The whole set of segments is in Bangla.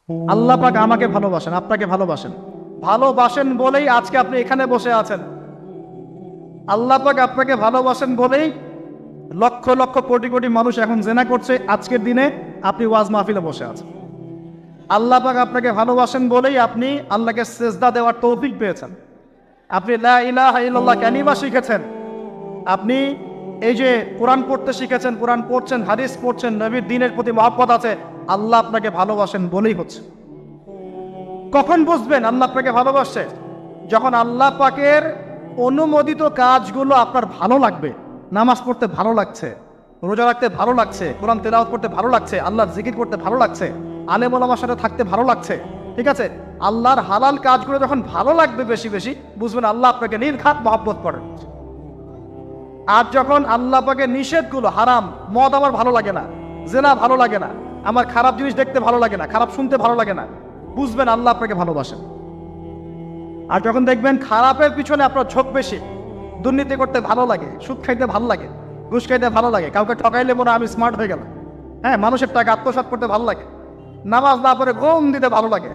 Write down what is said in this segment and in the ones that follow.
আল্লাহ পাক আমাকে ভালোবাসেন, আপনাকে ভালোবাসেন, ভালোবাসেন বলেই আজকে আপনি এখানে বসে আছেন। আল্লাহ পাক আপনাকে ভালোবাসেন বলেই লক্ষ লক্ষ কোটি কোটি মানুষ এখন জেনা করছে, আজকের দিনে আপনি ওয়াজ মাহফিলে বসে আছেন। আল্লাহ পাক আপনাকে ভালোবাসেন বলেই আপনি আল্লাহকে সেজদা দেওয়ার তৌফিক পেয়েছেন। আপনি লা ইলাহা ইল্লাল্লাহ কালিমা শিখেছেন, আপনি এই যে কোরআন পড়তে শিখেছেন, কোরআন পড়ছেন, হাদিস পড়ছেন, নবীর দ্বীনের প্রতি মহব্বত আছে, আল্লাহ আপনাকে ভালোবাসেন বলেই হচ্ছে। কখন বুঝবেন আল্লাহ আপনাকে ভালোবাসে? যখন আল্লাহ পাকের অনুমোদিত কাজগুলো আপনার ভালো লাগবে। নামাজ পড়তে ভালো লাগছে, রোজা রাখতে ভালো লাগছে, কোরআন তেলাওয়াত করতে ভালো লাগছে, আল্লাহর জিকির করতে ভালো লাগছে, আলেম ওলামার সাথে থাকতে ভালো লাগছে, ঠিক আছে? আল্লাহর হালাল কাজগুলো যখন ভালো লাগবে বেশি বেশি, বুঝবেন আল্লাহ আপনাকে নির্ঘাত মহব্বত করেন। আর যখন আল্লাহ পাকের নিষেধগুলো, হারাম, মদ আমার ভালো লাগে না, জেনা ভালো লাগে না, আমার খারাপ জিনিস দেখতে ভালো লাগে না, খারাপ শুনতে ভালো লাগে না, বুঝবেন আল্লাহ আপনাকে ভালোবাসেন। আর যখন দেখবেন খারাপের পিছনে আপনার ঝোঁক বেশি, দুর্নীতি করতে ভালো লাগে, সুদ খাইতে ভালো লাগে, ঘুষ খাইতে ভালো লাগে, কাউকে ঠকাইলে মনে আমি স্মার্ট হয়ে গেলাম, হ্যাঁ, মানুষের টাকা আত্মসাৎ করতে ভালো লাগে, নামাজ না পড়ে ঘুম দিতে ভালো লাগে,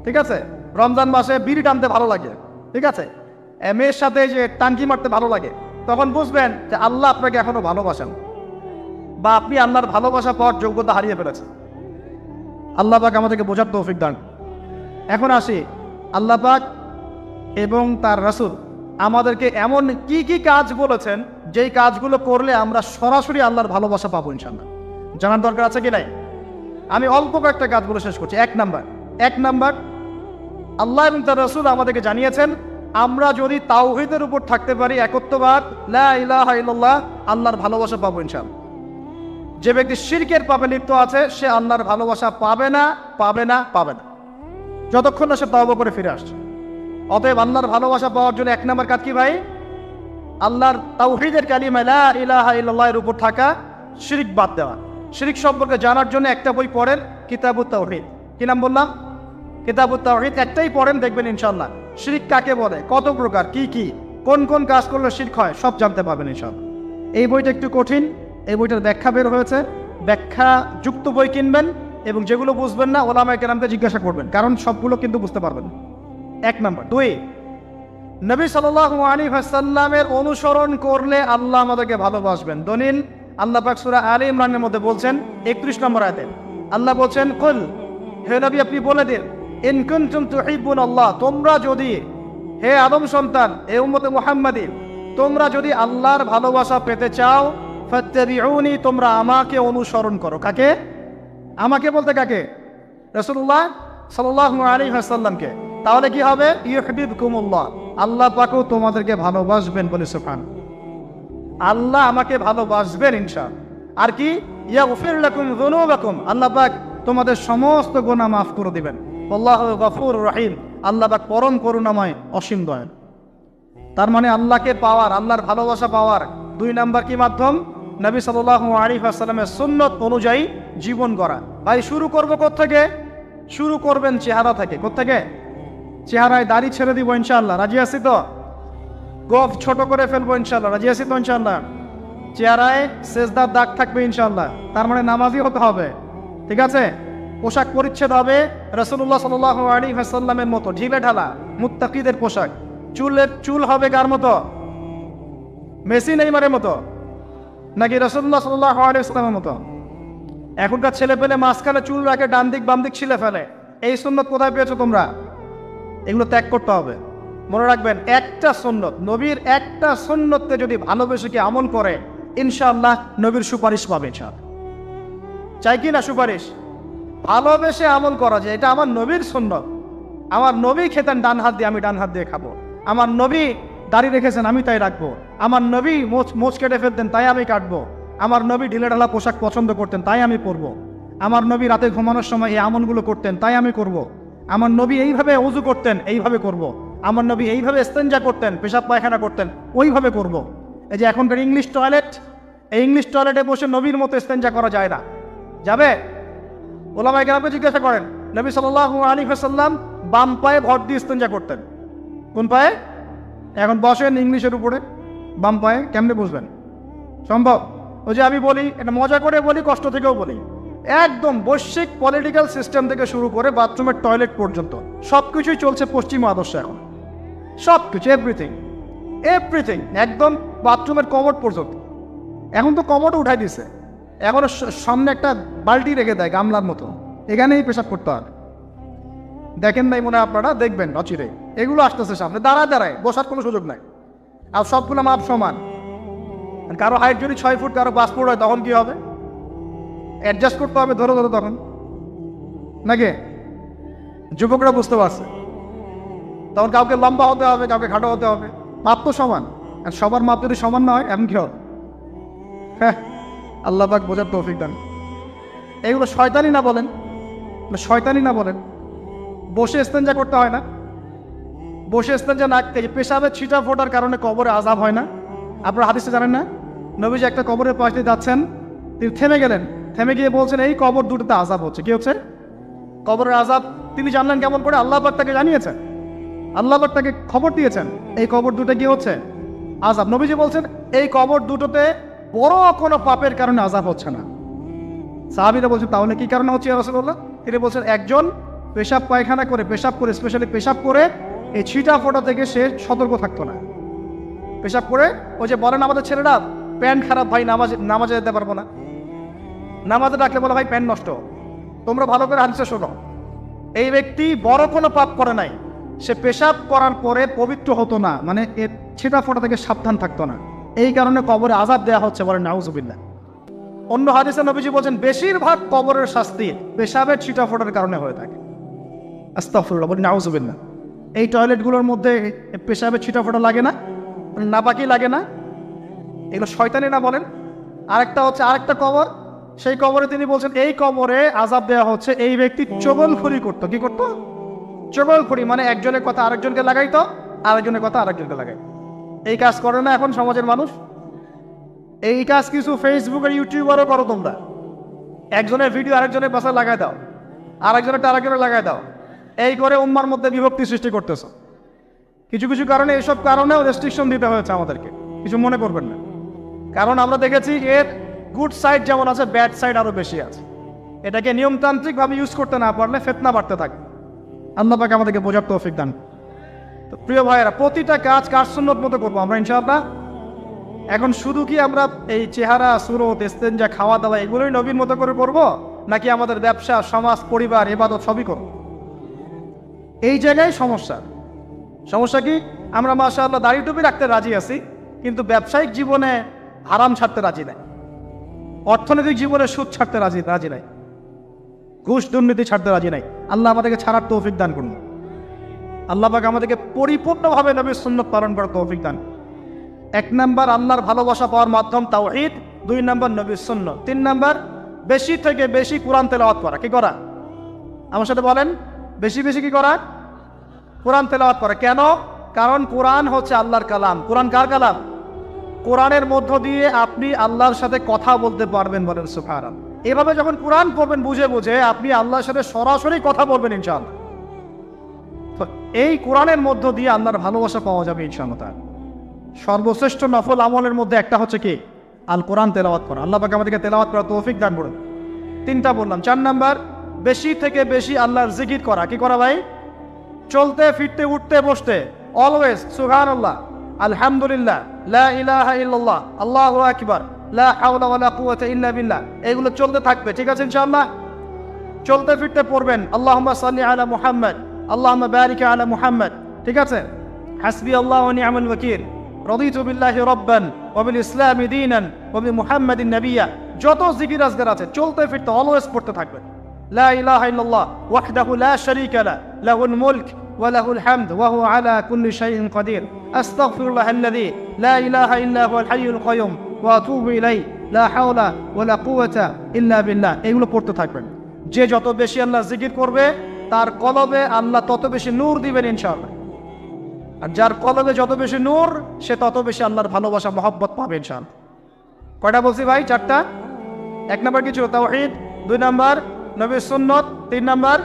ঠিক আছে, রমজান মাসে বিড়ি টানতে ভালো লাগে, ঠিক আছে, মেয়ের সাথে যে টানকি মারতে ভালো লাগে, তখন বুঝবেন যে আল্লাহ আপনাকে এখনো ভালোবাসেন, বা আপনি আল্লাহর ভালোবাসা পাওয়ার যোগ্যতা হারিয়ে ফেলেছেন। আল্লাহ পাক আমাদেরকে বোঝার তৌফিক দান। এখন আসি, আল্লাহ পাক এবং তার রাসূল আমাদেরকে এমন কি কি কাজ বলেছেন যেই কাজগুলো করলে আমরা সরাসরি আল্লাহর ভালোবাসা পাবো ইনশাআল্লাহ। জানার দরকার আছে কি নাই? আমি অল্প কয়েকটা কাজ বলে শেষ করছি। এক নাম্বার, আল্লাহ এবং তার রাসূল আমাদেরকে জানিয়েছেন আমরা যদি তাওহীদের উপর থাকতে পারি, একত্ববাদ, লা ইলাহা ইল্লাল্লাহ, আল্লাহর ভালোবাসা পাবো ইনশাআল্লাহ। যে ব্যক্তি শিরকের পাপে লিপ্ত আছে সে আল্লাহর ভালোবাসা পাবে না, যতক্ষণ না সে তওবা করে ফিরে আসছে। অতএব আল্লাহর ভালোবাসা পাওয়ার জন্য এক নাম্বার কাজ কি ভাই? আল্লাহর তাওহীদের কালিমা লা ইলাহা ইল্লাল্লাহ এর উপর থাকা, শিরক বাদ দেওয়া। শিরক সম্পর্কে জানার জন্য একটা বই পড়েন, কিতাবুত তাওহীদ। কি নাম বললাম? কিতাবুত তাওহীদ। একটাই পড়েন, দেখবেন ইনশাআল্লাহ শিরক কাকে বলে, কত প্রকার, কি কোন কোন কাজ করলে শিরক হয়, সব জানতে পারবেন ইনশাআল্লাহ। এই বইটা একটু কঠিন, এই বইটার ব্যাখ্যা বের হয়েছে, ব্যাখ্যা যুক্ত বই কিনবেন এবং যেগুলো বুঝবেন না ওলামায়ে কেরামকে জিজ্ঞাসা করবেন, কারণ সবগুলো কিন্তু বুঝতে পারবেন। এক নাম্বার। দুই, নবী সাল্লাল্লাহু আলাইহি ওয়াসাল্লামের অনুসরণ করলে আল্লাহ আমাদেরকে ভালোবাসবেন। দলিল, আল্লাহ পাক সূরা আলে ইমরানের মধ্যে বলছেন 31 নম্বর আয়াতে আল্লাহ বলছেন, কুল, হে নবী আপনি বলে দিন, ইন কুনতুম তুহিব্বুনাল্লাহ, তোমরা যদি, হে আদম সন্তান, হে উম্মতে মুহাম্মাদী, তোমরা যদি আল্লাহর ভালোবাসা পেতে চাও, ফাত্তাবিউনি, তোমরা আমাকে অনুসরণ করো। কাকে? আমাকে বলতে কাকে? রাসূলুল্লাহ সাল্লাল্লাহু আলাইহি ওয়াসাল্লামকে। তাহলে কি হবে? ইউহিব্বুকুমুল্লাহ, আল্লাহ পাকও তোমাদেরকে ভালোবাসবেন। বলে সুবহান, আল্লাহ আমাকে ভালোবাসবেন ইনশাআল্লাহ। আর কি? ইয়াগফির লাকুম যুনুবাকুম, আল্লাহ পাক তোমাদের সমস্ত গুনাহ মাফ করে দিবেন। আল্লাহু গফুরুর রহিম, আল্লাহ পাক পরম করুণাময়, অসীম দয়ালু। তার মানে আল্লাহকে পাওয়ার, আল্লাহর ভালোবাসা পাওয়ার দুই নাম্বার কি মাধ্যম? নবী সাল্লাল্লাহু আলাইহি ওয়াসাল্লামের সুন্নত অনুযায়ী জীবন গড়া। ভাই শুরু করবো কোত্থেকে? শুরু করবেন চেহারা থেকে। কোত্থেকে? চেহারায় দাড়ি ছেড়ে দিব ইনশাআল্লাহ, রাজি আছি তো? গোফ ছোট করে ফেলবো ইনশাআল্লাহ, রাজি আছি তো ইনশাআল্লাহ? চেহারায় সেজদার দাগ থাকবে ইনশাআল্লাহ, তার মানে নামাজি হতে হবে, ঠিক আছে? পোশাক পরিচ্ছদ হবে রাসূলুল্লাহ সাল্লাল্লাহু আলাইহি ওয়াসাল্লামের মতো, ঢিলে ঢালা মুত্তাকিদের পোশাক। চুল হবে কার মতো? মেসি নেইমারের মতো, নাকি রাসূলুল্লাহ সাল্লাল্লাহু আলাইহি ওয়াসাল্লামের মতো? এখনকার ছেলে পেলে মাঝখানে চুল রাখে, ডান দিক বাম দিক ছিলে ফেলে। এই সুন্নত কোথায় পেয়েছো তোমরা? এগুলো ত্যাগ করতে হবে। মনে রাখবেন, একটা সুন্নত, নবীর একটা সুন্নতকে যদি ভালোবেসে কি আমল করে, ইনশাআল্লাহ নবীর সুপারিশ পাবে ইনশাআল্লাহ। চাই কি না সুপারিশ? ভালোবেসে আমল করা যায়, এটা আমার নবীর সুন্নত। আমার নবী খেতেন ডান হাত দিয়ে, আমি ডান হাত দিয়ে খাবো। আমার নবী দাড়ি রেখেছেন, আমি তাই রাখবো। আমার নবী মোচ কেটে ফেলতেন, তাই আমি কাটবো। আমার নবী ঢিলে ঢালা পোশাক পছন্দ করতেন, তাই আমি পরবো। আমার নবী রাতে ঘুমানোর সময় এই আমলগুলো করতেন, তাই আমি করব। আমার নবী এইভাবে ওযু করতেন, এইভাবে করব। আমার নবী এইভাবে ইস্তেঞ্জা করতেন, পেশাব পায়খানা করতেন, ওইভাবে করব। এই যে এখনকার ইংলিশ টয়লেট, এই ইংলিশ টয়লেটে বসে নবীর মতো ইস্তেঞ্জা করা যায় না। যাবে? ওলামায়ে কেরামকে জিজ্ঞাসা করেন, নবী সাল্লাল্লাহু আলাইহি ওয়াসাল্লাম বাম পায়ে ভর দিয়ে ইস্তেঞ্জা করতেন। কোন পায়ে? এখন বসেন ইংলিশের উপরে, বাম পায়ে কেমনে বুঝবেন? সম্ভব? ওই যে আমি বলি, এটা মজা করে বলি, কষ্ট থেকেও বলি, একদম বৈশ্বিক পলিটিক্যাল সিস্টেম থেকে শুরু করে বাথরুমের টয়লেট পর্যন্ত সব কিছুই চলছে পশ্চিমা আদর্শ এখন। সব কিছু, এভরিথিং এভরিথিং, একদম বাথরুমের কমোড পর্যন্ত। এখন তো কমোডও উঠাই দিছে, এখন সামনে একটা বালতি রেখে দেয় গামলার মতো, এখানেই পেশাব করতে হয়। দেখেন নাই মনে হয় আপনারা, দেখবেন অচিরে এগুলো আসতেছে সামনে, দাঁড়ায় দাঁড়ায় বসার কোনো সুযোগ নাই। আর সবগুলো মাপ সমান। কারো হাইট যদি 6 ফুট, কারো 5 ফুট হয়, তখন কি হবে? অ্যাডজাস্ট করতে হবে ধরো ধরো তখন, নাকি? যুবকরা বুঝতে পারছে, তখন কাউকে লম্বা হতে হবে, কাউকে খাটো হতে হবে, মাপ তো সমান। আর সবার মাপ যদি সমান না হয় এমন কি হবে? হ্যাঁ, আল্লাহ পাক বোঝার তৌফিক দান। এইগুলো শয়তানি না বলেন, শয়তানি না বলেন। বসে ইস্তেঞ্জা করতে হয় না? বসে ইস্তেঞ্জা না, পেশাবের ছিটা ফোটার কারণে কবরে আযাব হয় না? আপনারা হাদিসে জানেন না, নবীজি একটা কবরের পাশ দিয়ে যাচ্ছেন, তিনি থেমে গেলেন, থেমে গিয়ে বলছেন এই কবর দুটোতে আযাব হচ্ছে। কি হচ্ছে? কবরের আযাব। তিনি জানলেন কেমন করে? আল্লাহ পাক তাকে জানিয়েছেন, আল্লাহ পাক তাকে খবর দিয়েছেন এই কবর দুটো কি হচ্ছে? আযাব। নবীজি বলছেন এই কবর দুটোতে বড় কোনো পাপের কারণে আযাব হচ্ছে না। সাহাবীরা বলছেন তাহলে কি কারণে হচ্ছে ইয়া রাসূলুল্লাহ? তিনি বলছেন একজন পেশাব পায়খানা করে, পেশাব করে, স্পেশালি পেশাব করে এই ছিটা ফোটা থেকে সে সতর্ক থাকতো না। পেশাব করে, ওই যে বলেন আমাদের ছেলেরা, প্যান্ট খারাপ ভাই, নামাজে যেতে পারবো না, নামাজে ডাকলে বলে ভাই প্যান্ট নষ্ট। তোমরা ভালো করে হাদিসে শোনো, এই ব্যক্তি বড় কোনো পাপ করে নাই, সে পেশাব করার পরে পবিত্র হতো না, মানে এর ছিটা ফোটা থেকে সাবধান থাকতো না, এই কারণে কবরে আযাব দেওয়া হচ্ছে, বলেন নাউজুবিল্লাহ। অন্য হাদিসে নবীজি বলছেন বেশিরভাগ কবরের শাস্তি পেশাবের ছিটা ফোটার কারণে হয়ে থাকে। আস্তাগফিরুল্লাহ, বলেন নাউজুবিল্লাহ। এই টয়লেটগুলোর মধ্যে পেশাবের ছিটা ফোটা লাগে না, নাপাকি লাগে না? এগুলো শয়তানি না বলেন? আরেকটা হচ্ছে আরেকটা কবর, সেই কবরে তিনি বলছেন এই কবরে আযাব দেওয়া হচ্ছে এই ব্যক্তি চগলখড়ি করতো। কি করতো? চগলখড়ি, মানে একজনের কথা আরেকজনকে লাগাইতো, আরেকজনের কথা আরেকজনকে লাগাই। এই কাজ করে না এখন সমাজের মানুষ? এই কাজ কিছু ফেসবুকের ইউটিউবারও করো তোমরা। একজনের ভিডিও আরেকজনের পাশে লাগাই দাও, আরেকজনের আরেকজনের লাগাই দাও, এই করে উম্মার মধ্যে বিভক্তি সৃষ্টি করতেছ। কিছু কিছু কারণে, এইসব কারণেও রেস্ট্রিকশন দিতে হয়েছে আমাদেরকে, কিছু মনে করবেন না। কারণ আমরা দেখেছি এর গুড সাইড যেমন আছে, ব্যাড সাইড আরও বেশি আছে। এটাকে নিয়মতান্ত্রিকভাবে ইউজ করতে না পারলে ফিতনা বাড়তে থাকে। আল্লাহ পাক আমাদেরকে বোঝার তৌফিক দান। তো প্রিয় ভাইয়েরা, প্রতিটা কাজ কাজ সুন্নত মতো করবো আমরা ইনশাআল্লাহ। এখন শুধু কি আমরা এই চেহারা, সুরত, ইস্তেঞ্জা, খাওয়া দাওয়া এগুলোই নবীর মতো করে করব, নাকি আমাদের ব্যবসা, সমাজ, পরিবার, ইবাদত সবই করব? এই জায়গায় সমস্যা। সমস্যা কি? আমরা মাশাআল্লাহ দাড়ি টুপি রাখতে রাজি আছি, কিন্তু ব্যবসায়িক জীবনে হারাম ছাড়তে রাজি নাই, অর্থনৈতিক জীবনে সুদ ছাড়তে রাজি নাই, ঘুষ দুর্নীতি ছাড়তে রাজি নাই। আল্লাহ আমাদেরকে ছাড়ার তৌফিক দান করুন। আল্লাহ পাক আমাদেরকে পরিপূর্ণভাবে নবীর সুন্নাত পালন করার তৌফিক দান। 1 নাম্বার আল্লাহর ভালোবাসা পাওয়ার মাধ্যম তাওহীদ, 2 নাম্বার নবীর সুন্নাত, 3 নাম্বার বেশি থেকে বেশি কোরআন তেলাওয়াত করা। কি করা? আমার সাথে বলেন, বেশি বেশি কি করা? কোরআন তেলাওয়াত করা। কেন? কারণ কোরআন হচ্ছে আল্লাহর কালাম। কোরআন কার কালাম? কোরআনের মধ্য দিয়ে আপনি আল্লাহর সাথে কথা বলতে পারবেন, বলেন সুবহানাল্লাহ। এভাবে যখন কোরআন পড়বেন বুঝে বুঝে, আপনি আল্লাহর সাথে সরাসরি কথা বলবেন ইনশাআল্লাহ। তো এই কোরআনের মধ্য দিয়ে আল্লাহর ভালোবাসা পাওয়া যাবে ইনশাআল্লাহ। সর্বশ্রেষ্ঠ নফল আমলের মধ্যে একটা হচ্ছে কি? আল কোরআন তেলাওয়াত করা। আল্লাহ পাক আমাদেরকে তেলাওয়াত করার তৌফিক দান করুন। 3টা বললাম। 4 নাম্বার বেশি থেকে বেশি আল্লাহর জিকির করা। কি করা ভাই? চলতে ফিরতে উঠতে বসতে অলওয়েজ সুবহানাল্লাহ, আলহামদুলিল্লাহ, লা ইলাহা ইল্লাল্লাহ, আল্লাহু আকবার, লা হাওলা ওয়ালা কুওয়াতা ইল্লা বিল্লাহ, এগুলো চলতে থাকবে। ঠিক আছে ইনশাআল্লাহ? চলতে ফিরতে পড়বেন আল্লাহুম্মা সাল্লি আলা মুহাম্মদ, আল্লাহুম্মা বারিক আলা মুহাম্মদ। ঠিক আছে? হাসবি আল্লাহু ওয়া নি'মাল ওয়াকিল, রাদিতু বিল্লাহি রাব্বান ওয়া বিল ইসলামি দীনান ওয়া বি মুহাম্মাদিন নাবিয়্যা। যত জিকির আজকার আছে চলতে ফিরতে অলওয়েজ পড়তে থাকবেন। লা ইলাহা ইল্লাল্লাহ ওয়াহদাহু লা শারীকা লা, লাহুল মুলক ওয়া লাহুল হামদ ওয়া হুয়া আলা কুল্লি শাইইন কাদির। আস্তাগফিরুল্লাহাল্লাযী লা ইলাহা ইল্লা হুয়াল হাইয়ুল কাইয়ুম ওয়া আতুবু ইলাইহি, লা হাওলা ওয়া লা কুওয়াতা ইল্লা বিল্লাহ। এগুলো পড়তে থাকবেন। যে যত বেশি আল্লাহ জিকির করবে, তার কলবে আল্লাহ তত বেশি নূর দিবেন ইনশাআল্লাহ। আর যার কলবে যত বেশি নূর, সে তত বেশি আল্লাহর ভালোবাসা, মহব্বত পাবে ইনশাআল্লাহ। কয়টা বলছি ভাই? 4টা। 1 নাম্বার কিছু তাওহীদ, 2 নাম্বার নবীর সুন্নাত, 3 নাম্বার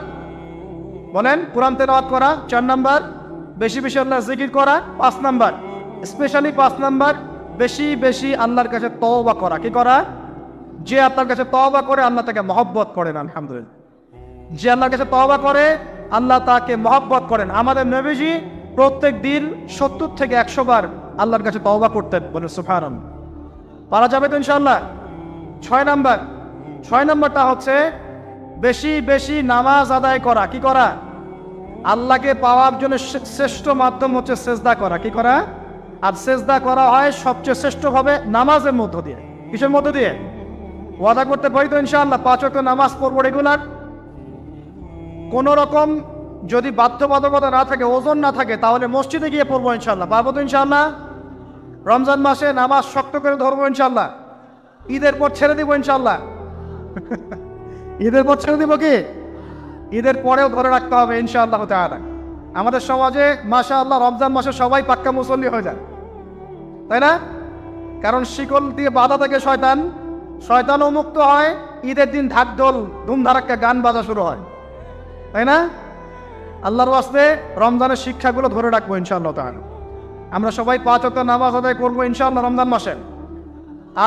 বলেন কোরআন তেলাওয়াত করা, 4 নাম্বার বেশি বেশি আল্লাহর জিকির করা, 5 নাম্বার স্পেশালি 5 নাম্বার বেশি বেশি আল্লাহর কাছে তওবা করা। কি করা? যে আপনার কাছে তওবা করে আল্লাহ তাকে মহব্বত করেন। আলহামদুলিল্লাহ, যে আল্লাহর কাছে তওবা করে আল্লাহ তাকে মহব্বত করেন। আমাদের নবীজি প্রত্যেক দিন 70 থেকে 100 বার আল্লাহর কাছে তওবা করতেন। বলে সুবহানাল্লাহ। পারা যাবে তো ইনশাআল্লাহ। 6 নম্বরটা হচ্ছে বেশি বেশি নামাজ আদায় করা। কি করা? আল্লাহকে পাওয়ার জন্য শ্রেষ্ঠ মাধ্যম হচ্ছে সেজদা করা। কি করা? আর সেজদা করা হয় সবচেয়ে শ্রেষ্ঠভাবে নামাজের মধ্য দিয়ে। কিসের মধ্য দিয়ে? ওয়াদা করতে পারি তো ইনশাআল্লাহ 5 ওয়াক্ত নামাজ পড়বো রেগুলার। কোন রকম যদি বাধ্যবাধকতা না থাকে, ওজন না থাকে, তাহলে মসজিদে গিয়ে পড়বো ইনশাআল্লাহ। পারবো তো ইনশাআল্লাহ। রমজান মাসে নামাজ শক্ত করে ধরবো ইনশাআল্লাহ। ঈদের পর ছেড়ে দিব ইনশাআল্লাহ। ঈদের পর ছেড়ে দিব কি? ঈদের পরেও ধরে রাখতে হবে ইনশাআল্লাহ তাআলা। আমাদের সমাজে মাশাআল্লাহ রমজান মাসে সবাই পাক্কা মুসল্লি হয়ে যায়, তাই না? কারণ শিকল দিয়ে বাধা থাকে শয়তান, শয়তানও মুক্ত হয়। ঈদের দিন ঢাকঢোল ধুমধারাক্কা গান বাজা শুরু হয়, তাই না? আল্লাহর ওয়াস্তে রমজানের শিক্ষাগুলো ধরে রাখবো ইনশাআল্লাহ তাআলা। আমরা সবাই 5 ওয়াক্ত নামাজ আদায় করবো ইনশাআল্লাহ রমজান মাসে।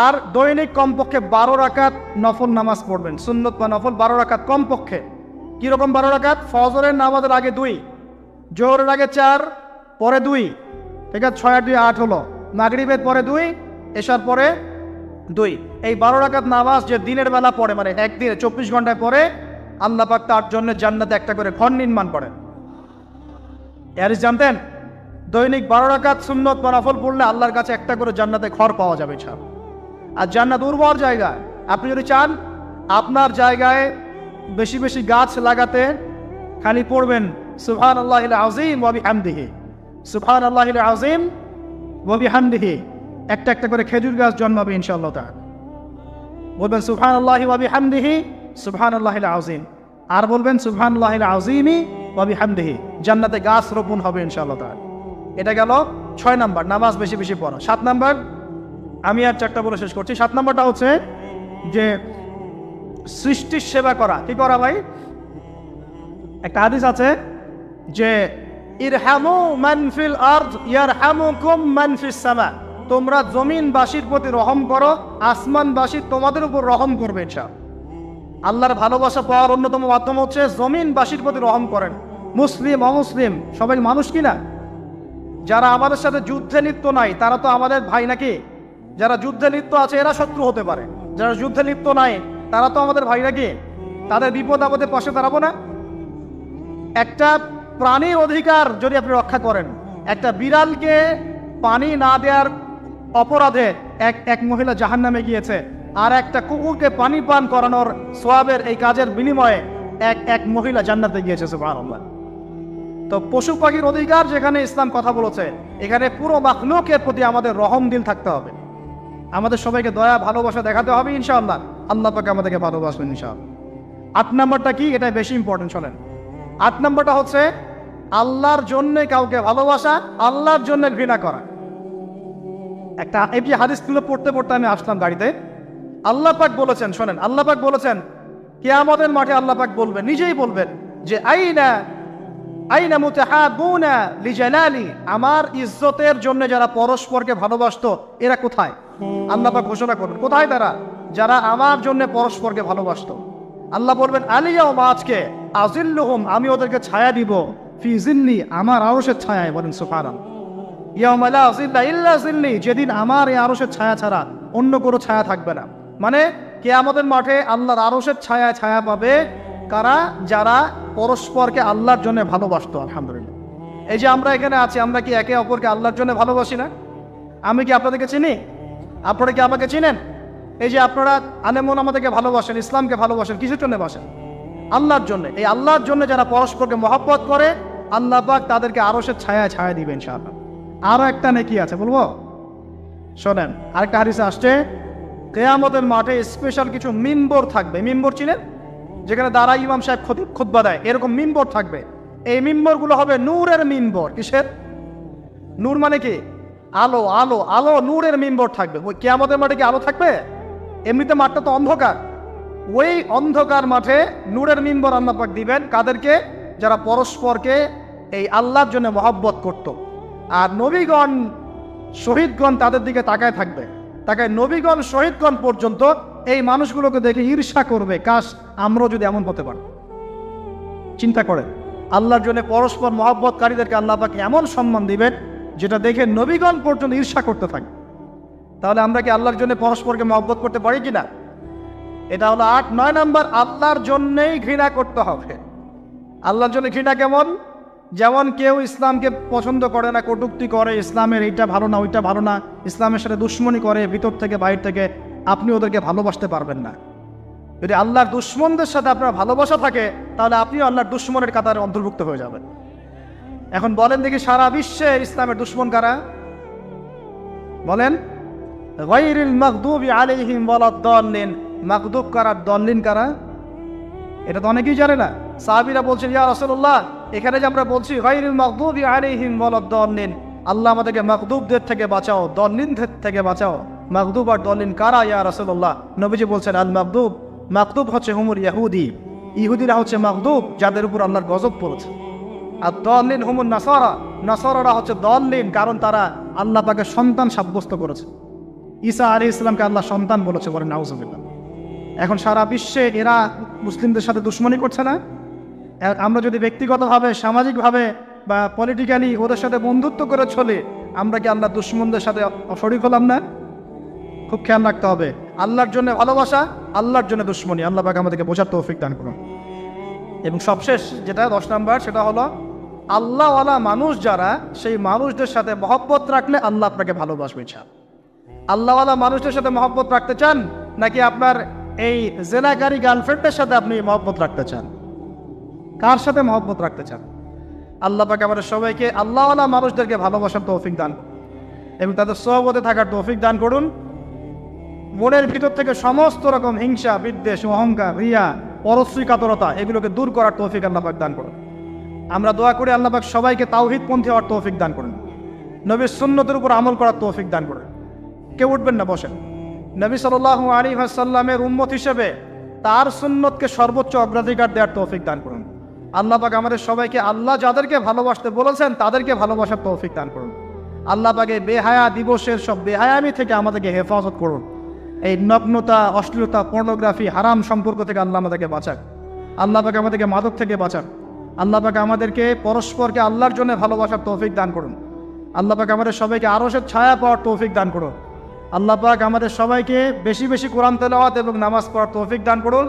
আর দৈনিক কমপক্ষে 12 রাকাত নফল নামাজ পড়বেন, সুন্নত বা নফল 12 রাকাত কমপক্ষে। কিরকম 12 রাকাত? ফজরের নামাজের আগে 2, জোহরের আগে 4, পরে 2, ঠিক আছে? 6 আর 2 8 হলো। মাগরিবের পরে 2, এশার পরে 2। এই 12 রাকাত নামাজ যে দিনের বেলা পড়ে, মানে একদিনে 24 ঘন্টায় পড়ে, আল্লাহ পাক তার জন্য জান্নাতে একটা করে ঘর নির্মাণ করেন। এর জানতেন? দৈনিক 12 রাকাত সুন্নত বা নফল পড়লে আল্লাহর কাছে একটা করে জান্নাতে ঘর পাওয়া যাবে। ছাড় আর জান্নাত উর্বর জায়গা। আপনি যদি চান আপনার জায়গায় বেশি বেশি গাছ লাগাতে, খালি পড়বেন সুবহানাল্লাহিল আযীম ওয়া বিহামদিহি, সুবহানাল্লাহিল আযীম ওয়া বিহামদিহি। একটা একটা করে খেজুর গাছ জন্মাবে ইনশাআল্লাহ তাআলা। বলবেন সুবহানাল্লাহি ওয়া বিহামদিহি সুবহানাল্লাহিল আযীম, আর বলবেন সুবহানাল্লাহিল আযীমি ওয়া বিহামদিহি। জান্নাতে গাছ রোপণ হবে ইনশাআল্লাহ তাআলা। এটা গেল 6 নাম্বার, নামাজ বেশি বেশি পড়া। 7 নাম্বার, আমি আর 4টা বলে শেষ করছি। 7 নাম্বারটা হচ্ছে যে সৃষ্টির সেবা করা। কি করা ভাই? একটা হাদিস আছে যে ইরহামু মান ফিল আরদ ইয়ারহামুকুম মান ফিস সামা। তোমরা জমিনবাসীর প্রতি রহম করো, আসমানবাসী তোমাদের উপর রহম করবে ইনশাআল্লাহ। আল্লাহর ভালোবাসা পাওয়ার অন্যতম মাধ্যম হচ্ছে জমিনবাসীর প্রতি রহম করেন। মুসলিম অমুসলিম সবাই মানুষ কিনা? যারা আমাদের সাথে যুদ্ধে লিপ্ত নাই তারা তো আমাদের ভাই নাকি? যারা যুদ্ধে লিপ্ত আছে এরা শত্রু হতে পারে, যারা যুদ্ধে লিপ্ত নাই তারা তো আমাদের ভাই নাকি? তাদের বিপদ আপদে পাশে দাঁড়াবো না? একটা প্রাণীর অধিকার যদি আপনি রক্ষা করেন, একটা বিড়ালকে পানি না দেওয়ার অপরাধে এক মহিলা জাহান্নামে গিয়েছে, আর একটা কুকুরকে পানি পান করানোর সওয়াবের এই কাজের বিনিময়ে এক মহিলা জান্নাতে গিয়েছে। সুবহানাল্লাহ। তো পশু পাখির অধিকার যেখানে ইসলাম কথা বলেছে, এখানে পুরো মাখলুকের প্রতি আমাদের রহম দিল থাকতে হবে। আমাদের সবাইকে দয়া ভালোবাসা দেখাতে হবে ইনশাআল্লাহ। আল্লাহ পাক আমাদেরকে ভালোবাসবেন ইনশাআল্লাহ। 8 নাম্বারটা কি? এটা বেশি ইম্পর্টেন্ট। শোনেন, 8 নাম্বারটা হচ্ছে আল্লাহর জন্য কাউকে ভালোবাসা, আল্লাহর জন্য ঘৃণা করা। একটা এই যে হাদিসগুলো পড়তে পড়তে আমি আসলাম গাড়িতে, আল্লাহ পাক বলেছেন, শোনেন, আল্লাহ পাক বলেছেন কিয়ামতের মাঠে আল্লাহ পাক বলবেন, নিজেই বলবেন যে আইনা মুতাহাবুনা লিজালালি, আমার ইজ্জতের জন্য যারা পরস্পরকে ভালোবাসতো এরা কোথায়? আল্লাহ পাক ঘোষণা করবেন কোথায় তারা? যারা আমার জন্য পরস্পরকে ভালোবাসতো। আল্লাহ বলবেন আলিয়াউমা, আজকে আজিল্লুহুম, আমি ওদেরকে ছায়া দিব, ফি জিল্লি, আমার আরশের ছায়ায়। বলেন সুবহানাল্লাহ। ইয়াউমা লা জিল্লা ইল্লা জিল্লি, যেদিন আমার এই আরশের ছায়া ছাড়া অন্য কোনো ছায়া থাকবে না। মানে কিয়ামতের মাঠে আল্লাহর আরশের ছায়ায় ছায়া পাবে কারা? যারা পরস্পরকে আল্লাহর জন্য ভালোবাসতো। আলহামদুলিল্লাহ। এই যে আমরা এখানে আছি, আমরা কি একে অপরকে আল্লাহর জন্য ভালোবাসি না? আমি কি আপনাদেরকে চিনি? আপনারা কি আমাকে চিনেন? এই যে আপনারা আলেমন আমাদেরকে ভালোবাসেন, ইসলামকে ভালোবাসেন, কিসের জন্য বাসেন? আল্লাহর জন্য। এই আল্লাহর জন্য যারা পরস্পরকে মহব্বত করে, আল্লাহ পাক তাদেরকে আরশের ছায়ায় ছায়া দিবেন ইনশাআল্লাহ। আরো একটা নেকি আছে, বলবো? শোনেন, আরেকটা হাদিসে আসছে কিয়ামতের মাঠে স্পেশাল কিছু মিম্বর থাকবে। মিম্বর চিনেন? যেখানে দাঁড়ায় ইমাম সাহেব খুতবা দেয়, এরকম মিম্বর থাকবে। এই মিম্বরগুলো হবে নূরের মিম্বর। কিসের? নূর মানে কি? আলো। আলো আলো নূরের মিম্বর থাকবে। ওই কিয়ামতের মাঠে কি আলো থাকবে? এমনিতে মাঠটা তো অন্ধকার। ওই অন্ধকার মাঠে নূরের মিম্বর আল্লাহ পাক দিবেন কাদেরকে? যারা পরস্পরকে এই আল্লাহর জন্য মহব্বত করত। আর নবীগণ শহীদগণ তাদের দিকে তাকায় থাকবে, তাকায় নবীগণ শহীদগণ পর্যন্ত এই মানুষগুলোকে দেখে ঈর্ষা করবে, কাশ আমরাও যদি এমন হতে পারি। চিন্তা করেন, আল্লাহর জন্য পরস্পর মহব্বতকারীদেরকে আল্লাহ পাক এমন সম্মান দিবেন যেটা দেখে নবীগণ পর্যন্ত ঈর্ষা করতে থাকে। তাহলে আমরা কি আল্লাহর জন্য পরস্পরকে মহব্বত করতে পারি কিনা? এটা হলো 8-9 নাম্বার, আল্লাহর জন্যই ঘৃণা করতে হবে। আল্লাহর জন্য ঘৃণা কেমন? যেমন কেউ ইসলামকে পছন্দ করে না, কটূক্তি করে, ইসলামের এইটা ভালো না ওইটা ভালো না, ইসলামের সাথে দুশ্মনী করে ভিতর থেকে বাইরে থেকে, আপনি ওদেরকে ভালোবাসতে পারবেন না। যদি আল্লাহর দুশ্মনদের সাথে আপনার ভালোবাসা থাকে তাহলে আপনিও আল্লাহর দুশ্মনের কাতারে অন্তর্ভুক্ত হয়ে যাবেন। এখন বলেন দেখি, সারা বিশ্বে ইসলামের দুশ্মন কারা? বলেন। গায়রিল মাগদুবি আলাইহিম ওয়ালাদ-দাল্লিন, মাগদুব কারা, দল্লিন কারা? এটা তো অনেকেই জানে না। সাহাবীরা বলছেন, ইয়া রাসূলুল্লাহ, এখানে যে আমরা বলছি গায়রিল মাগদুবি আলাইহিম ওয়ালাদ-দাল্লিন, আল্লাহ আমাদেরকে মাগদুবদের থেকে বাঁচাও, দল্লিনদের থেকে বাঁচাও। মাগদুব আর দল্লিন কারা ইয়া রাসূলুল্লাহ? নবীজি বলছেন, আল মাগদুব, মাগদুব হচ্ছে হুমুর ইহুদি, ইহুদিরা হচ্ছে মাগদুব যাদের উপর আল্লাহর গজব পড়েছে। আর দল্লিন হুমুর নাসারা, নাসারারা হচ্ছে দল্লিন কারণ তারা আল্লাহ পাকের সন্তান সাব্যস্ত করেছে। ঈসা আলাইহিস সালামকে আল্লাহ সন্তান বলেছে, বলেন নাউজুবিল্লাহ। এখন সারা বিশ্বে এরা মুসলিমদের সাথে দুশ্মনী করছে না? আমরা যদি ব্যক্তিগতভাবে, সামাজিকভাবে বা পলিটিক্যালি ওদের সাথে বন্ধুত্ব করে চলে, আমরা কি আল্লাহ দুশ্মনদের সাথে শরীক হলাম না? খুব খেয়াল রাখতে হবে। আল্লাহর জন্য ভালোবাসা, আল্লাহর জন্য দুশ্মনী। আল্লাহ পাক আমাদেরকে বোঝার তৌফিক দান করুন। এবং সবশেষ যেটা 10 নাম্বার, সেটা হলো আল্লাহওয়ালা মানুষ যারা, সেই মানুষদের সাথে মহব্বত রাখলে আল্লাহ আপনাকে ভালোবাসবে। আল্লাহওয়ালা মানুষদের সাথে মহব্বত রাখতে চান, নাকি আপনার এই জেনাকারী গার্লফ্রেন্ডের সাথে আপনি মহব্বত রাখতে চান? কার সাথে মহব্বত রাখতে চান? আল্লাহ পাক আমাদের সবাইকে আল্লাহওয়ালা মানুষদেরকে ভালোবাসার তৌফিক দান এবং তাদের সহবতে থাকার তৌফিক দান করুন। মনের ভিতর থেকে সমস্ত রকম হিংসা, বিদ্বেষ, অহংকার, রিয়া, পরশ্রী কাতরতা, এগুলোকে দূর করার তৌফিক আল্লাহ পাক দান করুন। আমরা দোয়া করি আল্লাহ পাক সবাইকে তাওহীদপন্থী হওয়ার তৌফিক দান করুন, নবীর সুন্নতের উপর আমল করার তৌফিক দান করুন। কেউ উঠবেন না, বসেন। নবী সাল্লাল্লাহু আলাইহি ওয়াসাল্লামের উম্মত হিসেবে তার সুন্নতকে সর্বোচ্চ অগ্রাধিকার দেওয়ার তৌফিক দান করুন। আল্লাহ পাক আমাদের সবাইকে আল্লাহ যাদেরকে ভালোবাসতে বলেছেন তাদেরকে ভালোবাসার তৌফিক দান করুন। আল্লাহ পাকে বেহায়া দিবসের সব বেহায়ামি থেকে আমাদেরকে হেফাজত করুন। এই নগ্নতা, অশ্লীলতা, পর্নোগ্রাফি, হারাম সম্পর্ক থেকে আল্লাহ আমাদেরকে বাঁচাক। আল্লাহ পাকে আমাদেরকে মাদক থেকে বাঁচাক। আল্লাহ পাকে আমাদেরকে পরস্পরকে আল্লাহর জন্য ভালোবাসার তৌফিক দান করুন। আল্লাহ পাক আমাদের সবাইকে আরশের ছায়া পাওয়ার তৌফিক দান করুন। আল্লাহ পাক আমাদের সবাইকে বেশি বেশি কোরআন তেলাওয়াত এবং নামাজ পড়ার তৌফিক দান করুন।